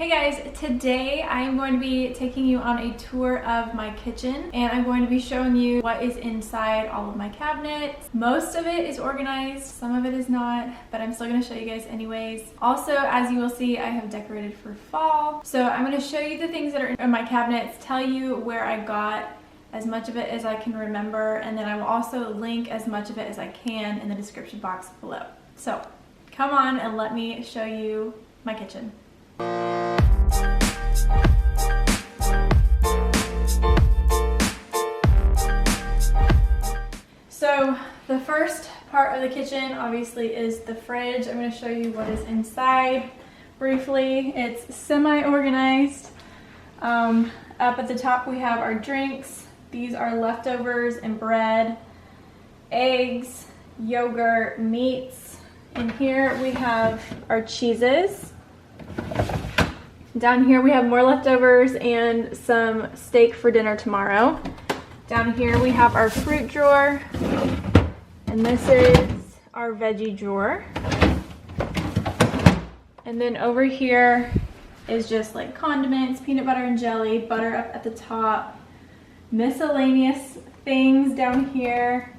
Hey guys, today I am going to be taking you on a tour of my kitchen and I'm going to be showing you what is inside all of my cabinets. Most of it is organized, some of it is not, but I'm still going to show you guys anyways. Also, as you will see, I have decorated for fall. So I'm going to show you the things that are in my cabinets, tell you where I got as much of it as I can remember, and then I will also link as much of it as I can in the description box below. So come on and let me show you my kitchen. So the first part of the kitchen obviously is the fridge. I'm going to show you what is inside briefly. It's semi-organized. Up at the top we have our drinks. These are leftovers and bread, eggs, yogurt, meats. In here we have our cheeses. Down here we have more leftovers and some steak for dinner tomorrow. Down here we have our fruit drawer, and this is our veggie drawer. And then over here is just like condiments, peanut butter and jelly, butter up at the top, miscellaneous things down here,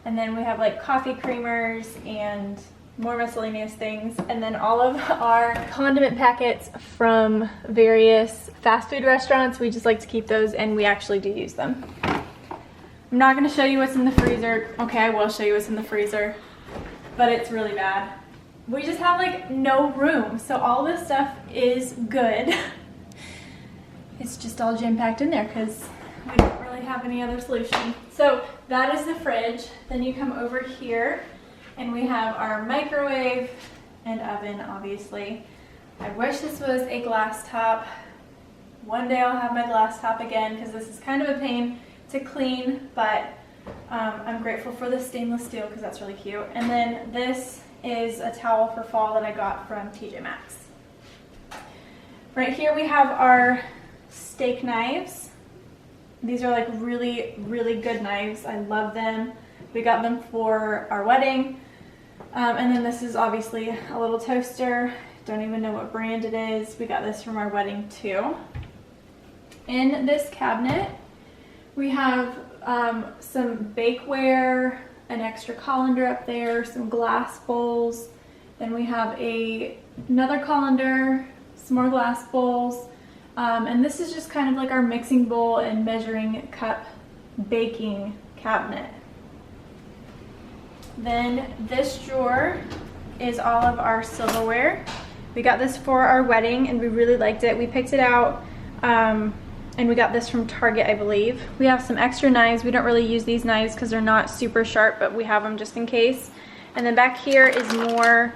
and then we have like coffee creamers and more miscellaneous things, and then all of our condiment packets from various fast food restaurants. We just like to keep those, and we actually do use them. I'm not going to show you what's in the freezer. Okay, I will show you what's in the freezer, but it's really bad. We just have like no room, so all this stuff is good. It's just all jam-packed in there because we don't really have any other solution. So that is the fridge. Then you come over here and we have our microwave and oven, obviously. I wish this was a glass top. One day I'll have my glass top again because this is kind of a pain to clean, but I'm grateful for the stainless steel because that's really cute. And then this is a towel for fall that I got from TJ Maxx. Right here we have our steak knives. These are like really, really good knives. I love them. We got them for our wedding. And then this is obviously a little toaster. Don't even know what brand it is. We got this from our wedding too. In this cabinet, we have some bakeware, an extra colander up there, some glass bowls. Then we have another colander, some more glass bowls. And this is just kind of like our mixing bowl and measuring cup baking cabinet. Then this drawer is all of our silverware. We got this for our wedding and we really liked it. We picked it out and we got this from Target, I believe. We have some extra knives. We don't really use these knives because they're not super sharp, but we have them just in case. And then back here is more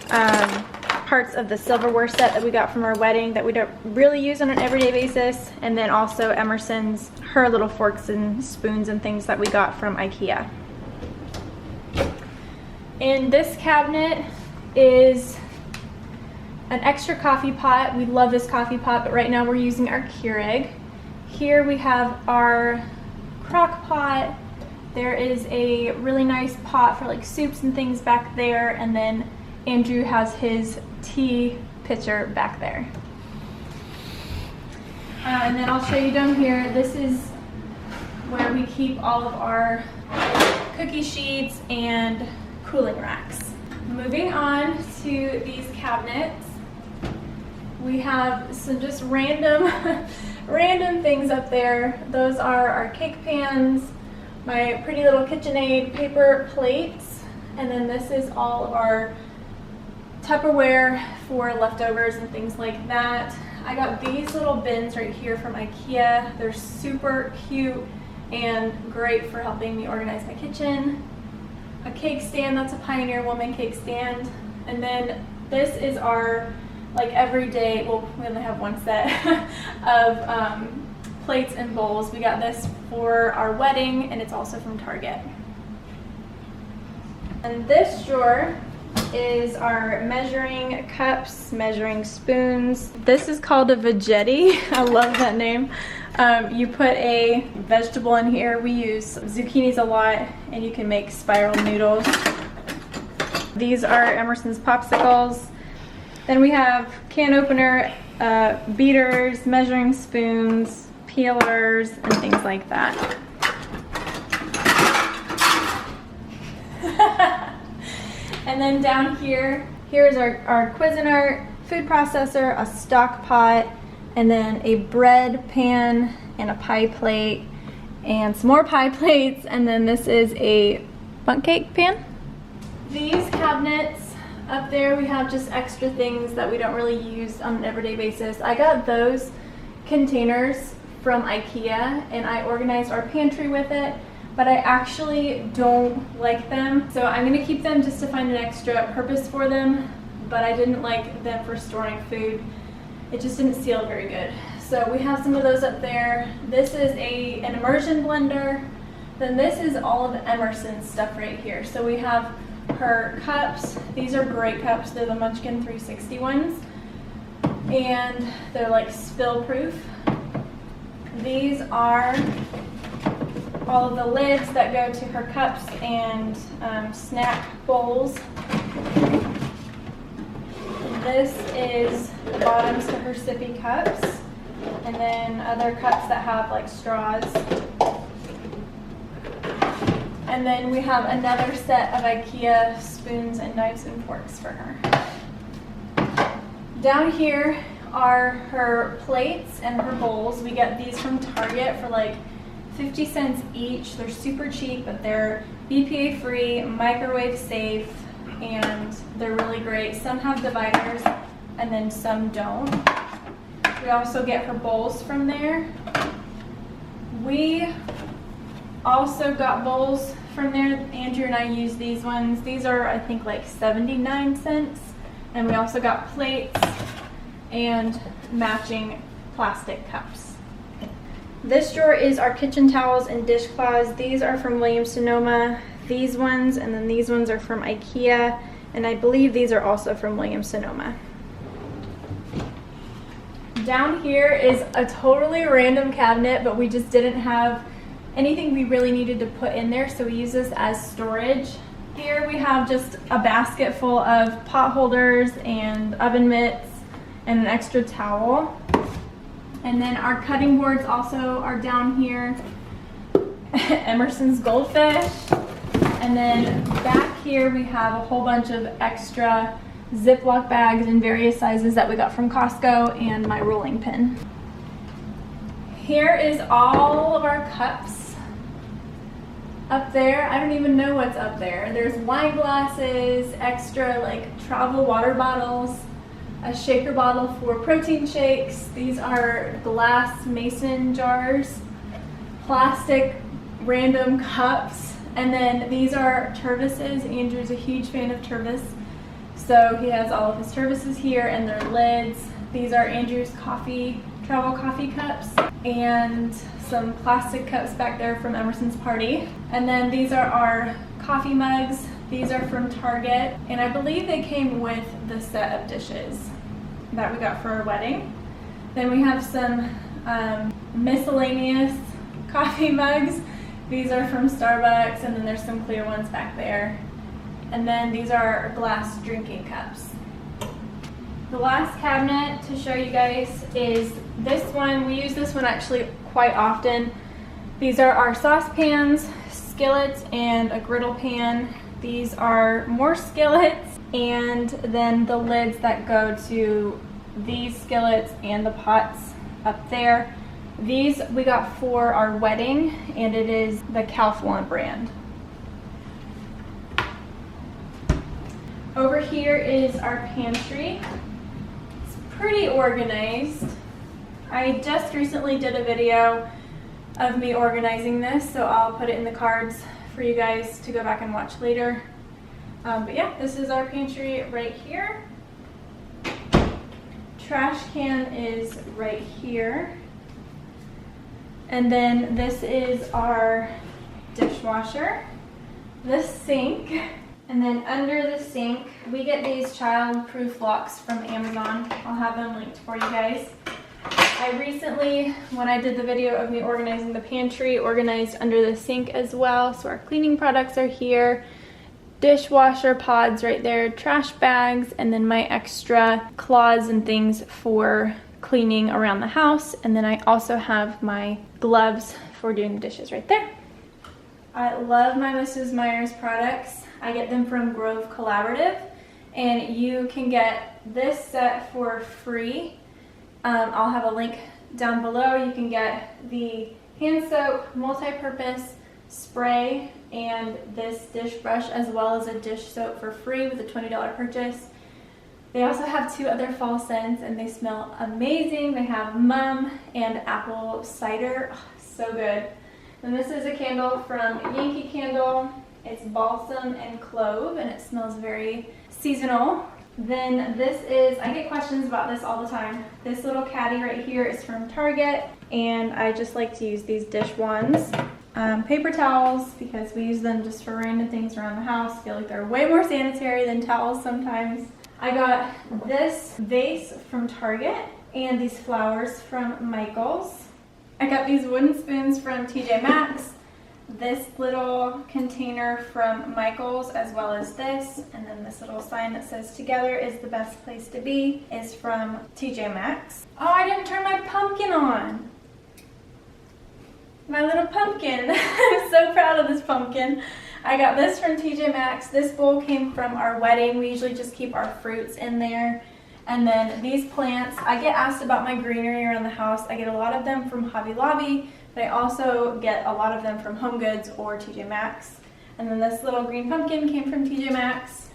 parts of the silverware set that we got from our wedding that we don't really use on an everyday basis. And then also Emerson's, her little forks and spoons and things that we got from Ikea. In this cabinet is an extra coffee pot. We love this coffee pot, but right now we're using our Keurig. Here we have our crock pot. There is a really nice pot for like soups and things back there, and then Andrew has his tea pitcher back there. And then I'll show you down here. This is where we keep all of our cookie sheets and cooling racks. Moving on to these cabinets, we have some just random things up there. Those are our cake pans, my pretty little KitchenAid paper plates, and then this is all of our Tupperware for leftovers and things like that. I got these little bins right here from Ikea. They're super cute and great for helping me organize my kitchen. A cake stand, that's a Pioneer Woman cake stand. And then this is our like everyday, well, we only have one set of plates and bowls. We got this for our wedding and it's also from Target. And this drawer is our measuring cups, measuring spoons. This is called a veggetti. I love that name. You put a vegetable in here. We use zucchinis a lot, and you can make spiral noodles. These are Emerson's popsicles. Then we have can opener beaters, measuring spoons, peelers, and things like that. And then down here, here's our Cuisinart food processor, a stock pot, and then a bread pan and a pie plate and some more pie plates, and then this is a bundt cake pan. These cabinets up there, we have just extra things that we don't really use on an everyday basis. I got those containers from Ikea and I organized our pantry with it, but I actually don't like them. So I'm gonna keep them just to find an extra purpose for them, but I didn't like them for storing food. It just didn't seal very good. So we have some of those up there. This is an immersion blender. Then this is all of Emerson's stuff right here. So we have her cups. These are great cups. They're the Munchkin 360 ones. And they're like spill proof. These are all of the lids that go to her cups and snack bowls. This is the bottoms to her sippy cups. And then other cups that have like straws. And then we have another set of Ikea spoons and knives and forks for her. Down here are her plates and her bowls. We get these from Target for like 50 cents each. They're super cheap, but they're BPA free, microwave safe, and they're really great. Some have dividers and then some don't. We also get her bowls from there. We also got bowls from there. Andrew and I use these ones. These are, I think, like 79 cents. And we also got plates and matching plastic cups. This drawer is our kitchen towels and dishcloths. These are from Williams-Sonoma. These ones and then these ones are from Ikea. And I believe these are also from Williams-Sonoma. Down here is a totally random cabinet, but we just didn't have anything we really needed to put in there, so we use this as storage. Here we have just a basket full of pot holders and oven mitts and an extra towel. And then our cutting boards also are down here. Emerson's goldfish. And then back here we have a whole bunch of extra Ziploc bags in various sizes that we got from Costco and my rolling pin. Here is all of our cups up there. I don't even know what's up there. There's wine glasses, extra like travel water bottles, a shaker bottle for protein shakes. These are glass mason jars, plastic random cups, and then these are Tervises. Andrew's a huge fan of Tervis. So he has all of his Tervises here and their lids. These are Andrew's travel coffee cups, and some plastic cups back there from Emerson's party. And then these are our coffee mugs. These are from Target, and I believe they came with the set of dishes that we got for our wedding. Then we have some miscellaneous coffee mugs. These are from Starbucks, and then there's some clear ones back there. And then these are glass drinking cups. The last cabinet to show you guys is this one. We use this one actually quite often. These are our saucepans, skillets, and a griddle pan. These are more skillets, and then the lids that go to these skillets and the pots up there. These we got for our wedding, and it is the Calphalon brand. Over here is our pantry. It's pretty organized. I just recently did a video of me organizing this, so I'll put it in the cards for you guys to go back and watch later. But yeah, this is our pantry right here. Trash can is right here. And then this is our dishwasher, this sink, and then under the sink, we get these child-proof locks from Amazon. I'll have them linked for you guys. I recently, when I did the video of me organizing the pantry, organized under the sink as well. So our cleaning products are here, dishwasher pods right there, trash bags, and then my extra cloths and things for cleaning around the house. And then I also have my gloves for doing the dishes right there. I love my Mrs. Meyer's products. I get them from Grove Collaborative, and you can get this set for free. I'll have a link down below. You can get the hand soap, multi-purpose spray, and this dish brush, as well as a dish soap for free with a $20 purchase. They also have 2 other fall scents, and they smell amazing. They have mum and apple cider. Oh, so good. And this is a candle from Yankee Candle. It's balsam and clove, and it smells very seasonal. Then this is, I get questions about this all the time. This little caddy right here is from Target, and I just like to use these dish wands. Paper towels, because we use them just for random things around the house. I feel like they're way more sanitary than towels sometimes. I got this vase from Target and these flowers from Michael's. I got these wooden spoons from TJ Maxx, this little container from Michael's, as well as this, and then this little sign that says "Together is the best place to be" is from TJ Maxx. Oh, I didn't turn my pumpkin on. My little pumpkin. I'm so proud of this pumpkin. I got this from TJ Maxx. This bowl came from our wedding. We usually just keep our fruits in there. And then these plants, I get asked about my greenery around the house. I get a lot of them from Hobby Lobby, but I also get a lot of them from Home Goods or TJ Maxx. And then this little green pumpkin came from TJ Maxx.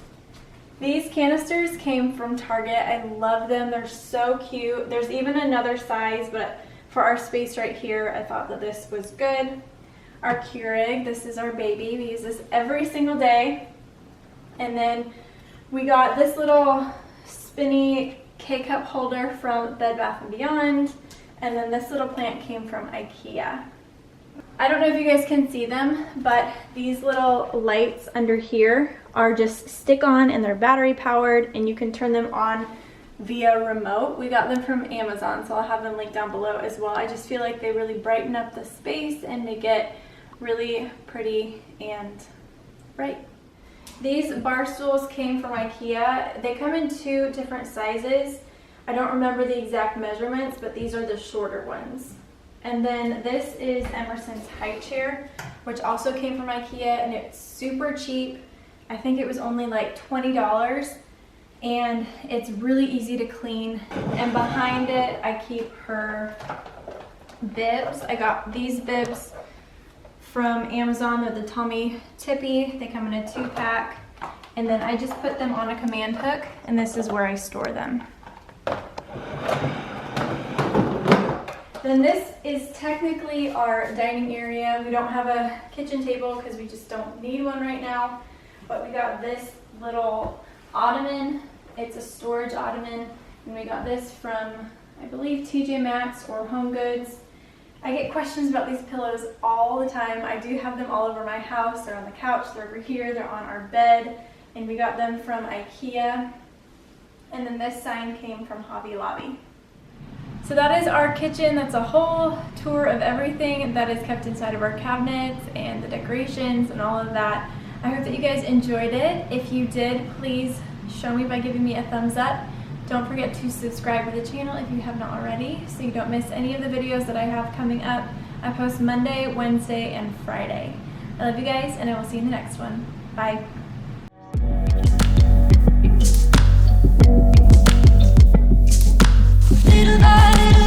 These canisters came from Target. I love them. They're so cute. There's even another size, but for our space right here, I thought that this was good. Our Keurig, this is our baby. We use this every single day. And then we got this little spinny K-cup holder from Bed Bath & Beyond. And then this little plant came from Ikea. I don't know if you guys can see them, but these little lights under here are just stick-on, and they're battery powered, and you can turn them on via remote. We got them from Amazon, so I'll have them linked down below as well. I just feel like they really brighten up the space and make it really pretty and bright. These bar stools came from Ikea. They come in 2 different sizes. I don't remember the exact measurements, but these are the shorter ones. And then this is Emerson's high chair, which also came from Ikea, and it's super cheap. I think it was only like $20, and it's really easy to clean. And behind it, I keep her bibs. I got these bibs from Amazon. They're the Tommy Tippy. They come in a 2-pack. And then I just put them on a command hook, and this is where I store them. Then this is technically our dining area. We don't have a kitchen table because we just don't need one right now. But we got this little ottoman. It's a storage ottoman. And we got this from, I believe, TJ Maxx or Home Goods. I get questions about these pillows all the time. I do have them all over my house. They're on the couch, they're over here, they're on our bed. And we got them from Ikea. And then this sign came from Hobby Lobby. So that is our kitchen. That's a whole tour of everything that is kept inside of our cabinets and the decorations and all of that. I hope that you guys enjoyed it. If you did, please show me by giving me a thumbs up. Don't forget to subscribe to the channel if you have not already, so you don't miss any of the videos that I have coming up. I post Monday, Wednesday, and Friday. I love you guys, and I will see you in the next one. Bye. Little by little.